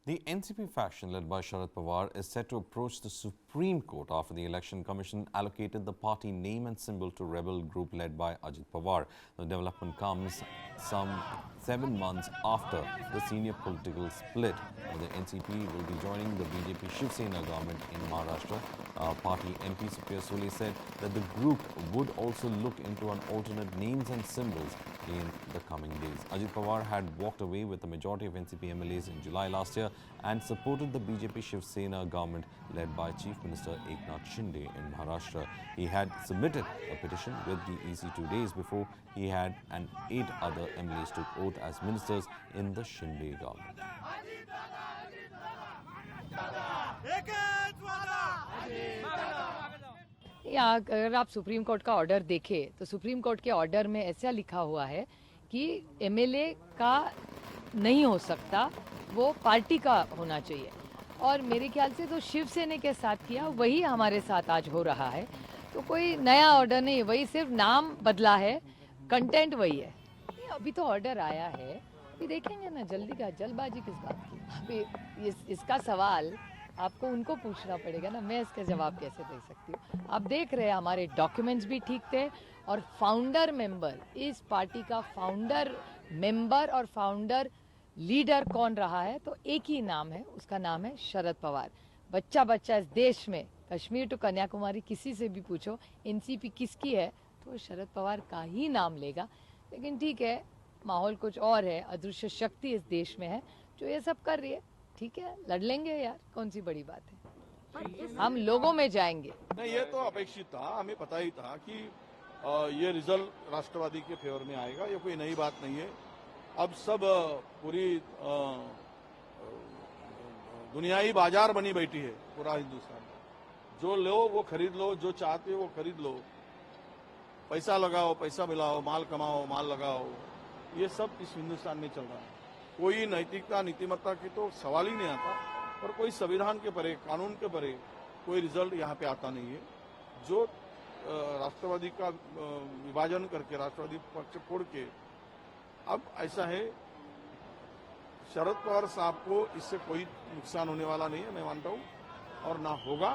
The NCP faction led by Sharad Pawar is set to approach the Supreme Court after the Election Commission allocated the party name and symbol to rebel group led by Ajit Pawar. The development comes some 7 months after the senior political split. The NCP will be joining the BJP Shiv Sena government in Maharashtra. Party MP Supriya Sule said that the group would also look into an alternate names and symbols in the coming days. Ajit Pawar had walked away with the majority of NCP MLAs in July last year and supported the BJP Shiv Sena government led by Chief Minister Eknath Shinde in Maharashtra. He had submitted a petition with the EC 2 days before he had and 8 other MLAs took oath as ministers in the Shinde government. या अगर आप supreme court का order देखें तो supreme court के order में ऐसा लिखा हुआ है कि एमएलए का नहीं हो सकता, वो पार्टी का होना चाहिए। और मेरे ख्याल से तो शिवसेना के साथ किया वही हमारे साथ आज हो रहा है। तो कोई नया ऑर्डर नहीं, वही सिर्फ नाम बदला है, कंटेंट वही है। अभी तो ऑर्डर आया है, अभी देखेंगे ना, जल्दी का जल्दबाजी किस बात की। अभी इसका सवाल आपको उनको पूछना पड़ेगा ना, मैं इसका जवाब कैसे दे सकती हूँ। आप देख रहे हैं हमारे डॉक्यूमेंट्स भी ठीक थे और फाउंडर मेंबर, इस पार्टी का फाउंडर मेंबर और फाउंडर लीडर कौन रहा है, तो एक ही नाम है, उसका नाम है शरद पवार। बच्चा बच्चा इस देश में कश्मीर टू कन्याकुमारी किसी से भी पूछो एनसीपी किसकी है तो शरद पवार का ही नाम लेगा। लेकिन ठीक है, माहौल कुछ और है, अदृश्य शक्ति इस देश में है जो ये सब कर रही है। ठीक है, लड़ लेंगे यार, कौन सी बड़ी बात है, हम लोगों में जाएंगे। नहीं, ये तो अपेक्षित था, हमें पता ही था कि ये रिजल्ट राष्ट्रवादी के फेवर में आएगा, ये कोई नई बात नहीं है। अब सब पूरी दुनिया ही बाजार बनी बैठी है, पूरा हिंदुस्तान। जो लो वो खरीद लो, जो चाहते हो वो खरीद लो, पैसा लगाओ, पैसा मिलाओ, माल कमाओ, माल लगाओ, ये सब इस हिंदुस्तान में चल रहा है। कोई नैतिकता नीतिमत्ता की तो सवाल ही नहीं आता, और कोई संविधान के परे, कानून के परे कोई रिजल्ट यहाँ पे आता नहीं है। जो राष्ट्रवादी का विभाजन करके, राष्ट्रवादी पक्ष फोड़ के, अब ऐसा है, शरद पवार साहब को इससे कोई नुकसान होने वाला नहीं है, मैं मानता हूँ, और ना होगा।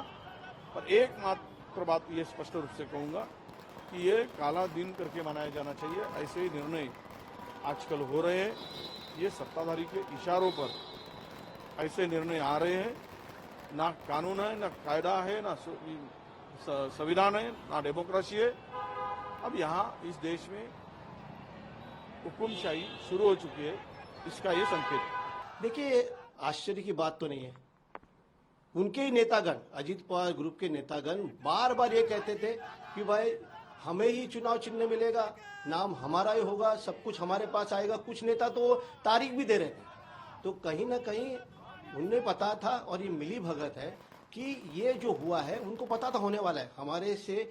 पर एकमात्र बात ये स्पष्ट रूप से कहूंगा कि ये काला दिन करके मनाया जाना चाहिए। ऐसे ही निर्णय आजकल हो रहे हैं, ये सत्ताधारी के इशारों पर ऐसे निर्णय आ रहे हैं। ना कानून है, ना कायदा है, ना संविधान है, ना डेमोक्रेसी है। अब यहाँ इस देश में हुकुमशाही शुरू हो चुकी है, इसका ये संकेत। देखिए, आश्चर्य की बात तो नहीं है, उनके ही नेतागण, अजीत पवार ग्रुप के नेतागण बार बार ये कहते थे कि भाई हमें ही चुनाव चिन्ह मिलेगा, नाम हमारा ही होगा, सब कुछ हमारे पास आएगा। कुछ नेता तो तारीख भी दे रहे थे। तो कहीं ना कहीं उन्हें पता था, और ये मिली भगत है कि ये जो हुआ है उनको पता था होने वाला है। हमारे से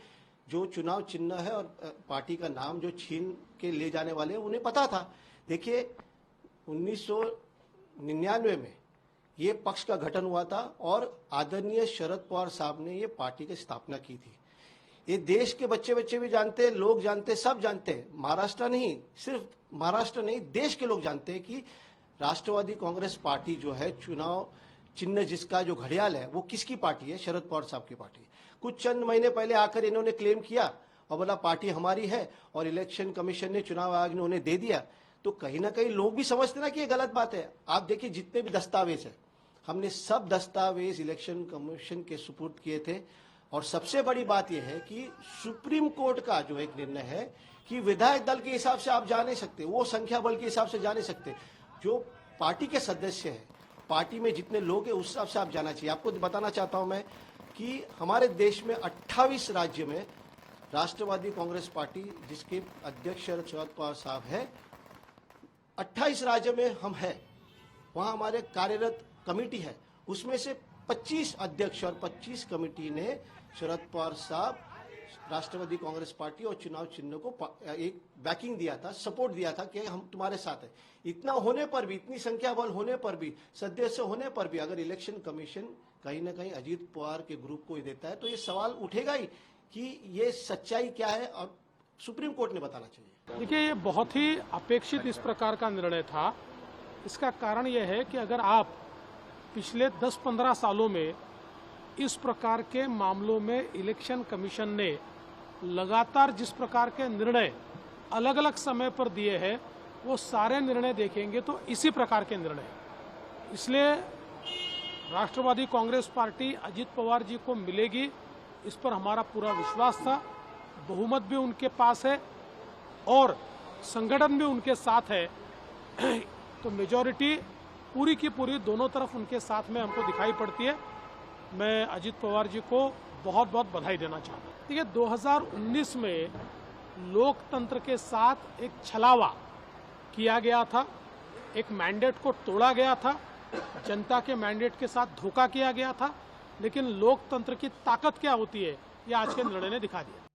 जो चुनाव चिन्ह है और पार्टी का नाम जो छीन के ले जाने वाले हैं, उन्हें पता था। देखिए, 1999 में ये पक्ष का गठन हुआ था और आदरणीय शरद पवार साहब ने ये पार्टी की स्थापना की थी। ये देश के बच्चे बच्चे भी जानते हैं, लोग जानते हैं, सब जानते हैं। महाराष्ट्र नहीं, सिर्फ महाराष्ट्र नहीं, देश के लोग जानते हैं कि राष्ट्रवादी कांग्रेस पार्टी जो है, चुनाव चिन्ह जिसका जो घड़ियाल है, वो किसकी पार्टी है? शरद पवार साहब की पार्टी। कुछ चंद महीने पहले आकर इन्होंने क्लेम किया और बोला पार्टी हमारी है, और इलेक्शन कमीशन ने, चुनाव आयोग ने उन्हें दे दिया। तो कहीं ना कहीं लोग भी समझते ना कि ये गलत बात है। आप देखिए, जितने भी दस्तावेज है, हमने सब दस्तावेज इलेक्शन कमीशन के सुपुर्द किए थे। और सबसे बड़ी बात यह है कि सुप्रीम कोर्ट का जो एक निर्णय है कि विधायक दल के हिसाब से आप जा नहीं सकते, वो संख्या बल के हिसाब से जा नहीं सकते। जो पार्टी के सदस्य हैं, पार्टी में जितने लोग हैं, उस हिसाब से आप जाना चाहिए। आपको बताना चाहता हूं मैं कि हमारे देश में 28 राज्य में राष्ट्रवादी कांग्रेस पार्टी, जिसके अध्यक्ष शरद पवार साहब है, 28 राज्य में हम हैं, वहां हमारे कार्यरत कमेटी है, उसमें से 25 अध्यक्ष और 25 कमेटी ने शरद पवार साहब, राष्ट्रवादी कांग्रेस पार्टी और चुनाव चिन्ह को एक बैकिंग दिया था, सपोर्ट दिया था कि हम तुम्हारे साथ हैं। इतना होने पर भी, इतनी संख्या बल होने पर भी, सदस्य होने पर भी, अगर इलेक्शन कमीशन कहीं ना कहीं अजीत पवार के ग्रुप को ही देता है, तो ये सवाल उठेगा ही कि ये सच्चाई क्या है, और सुप्रीम कोर्ट ने बताना चाहिए। देखिए, ये बहुत ही अपेक्षित इस प्रकार का निर्णय था। इसका कारण यह है कि अगर आप पिछले 10-15 सालों में इस प्रकार के मामलों में इलेक्शन कमीशन ने लगातार जिस प्रकार के निर्णय अलग अलग समय पर दिए हैं, वो सारे निर्णय देखेंगे तो इसी प्रकार के निर्णय। इसलिए राष्ट्रवादी कांग्रेस पार्टी अजित पवार जी को मिलेगी, इस पर हमारा पूरा विश्वास था। बहुमत भी उनके पास है और संगठन भी उनके साथ है, तो मेजॉरिटी पूरी की पूरी दोनों तरफ उनके साथ में हमको दिखाई पड़ती है। मैं अजित पवार जी को बहुत बहुत बधाई देना चाहता हूँ। देखिए 2019 में लोकतंत्र के साथ एक छलावा किया गया था, एक मैंडेट को तोड़ा गया था, जनता के मैंडेट के साथ धोखा किया गया था, लेकिन लोकतंत्र की ताकत क्या होती है ये आज के निर्णय ने दिखा दिया।